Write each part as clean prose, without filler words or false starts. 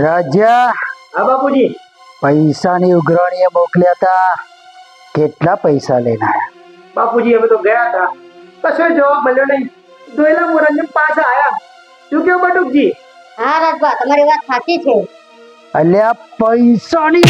રાજા, હા બાપુજી. પૈસાની ઉઘરાણીએ મોકલ્યા હતા. કેટલા પૈસા લઈને આયા? બાપુજી અમે તો ગયા હતા, કશો જવાબ મળ્યો નહીં. ધોયેલા મોરંજન પાછા આયા. શું કેવું બટુકજી? હા રાજભા, તમારી વાત સાચી છે. અલ્યા પૈસાની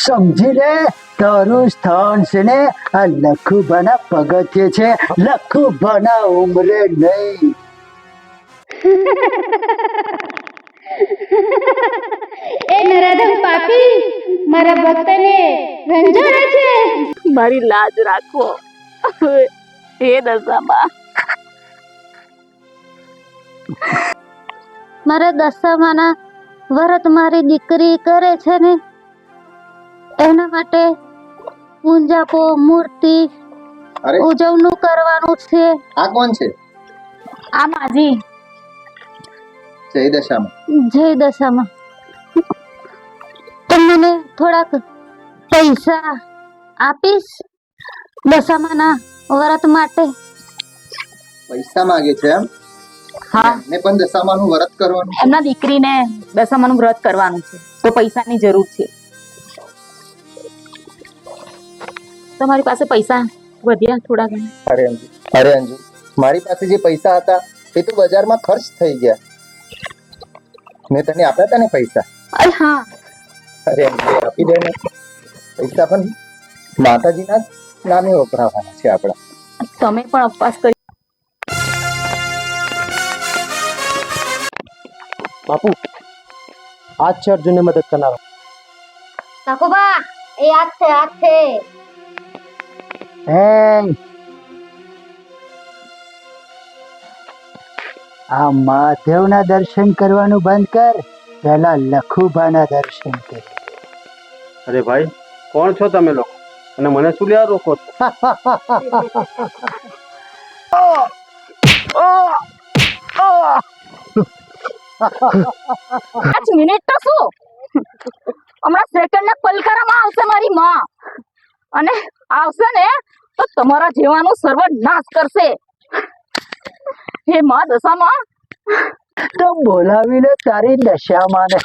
સમજી લે, તારું સ્થાન છે ને આ લખુભાના પગથિયે છે. લખુભાના ઉંમરે નહીં. એ નરાધમ પાપી, મારા ભક્તને રંજાડે છે. મારી લાજ રાખો હે દશામાં. મારા દશામાના વ્રત મારી દીકરી કરે છે ને, એના માટે પૂંજાપો મૂર્તિ ઉજવણું કરવાનું છે. આ કોણ છે? આ માજી. જય દશામાં. જય દશામાં. તો મને થોડાક પૈસા આપીશ દશામાના વ્રત માટે? પૈસા માંગે છે એમ? હા, ને પણ દશામાનું વ્રત કરવાનું. એમના દીકરીને દશામાનું વ્રત કરવાનું છે, તો પૈસાની જરૂર છે. તમારી પાસે પૈસા વધ્યા થોડા ઘણા? અરે અંજુ, મારી પાસે જે પૈસા હતા એ તો બજારમાં ખર્ચ થઈ ગયા. મેં તને આપ્યા હતા ને પૈસા. અરે હા. અરે અંજુ, આપી દે ને પૈસા. પણ માતાજીના નામે વપરાવાના છે આપણા. તમે પણ ઉપવાસ કરી. બાપુ, આજ છે અર્જુનને મદદ કરનારો. લખુબા, એ આજ છે, આજ છે. આ મહાદેવના દર્શન કરવાનું બંધ કર, પહેલા લખુભાના દર્શન કર. અરે ભાઈ, કોણ છો તમે લોકો અને મને શું લેવા રોકો છો? 5 મિનિટ તો શું, હમણાં સેકન્ડના પલકારામાં આવશે મારી માં, અને આવશે ને તો તમારા જેવાનો સર્વનાશ કરશે. હે માં દશામાં, તો બોલાવીને તારી દશામાં ને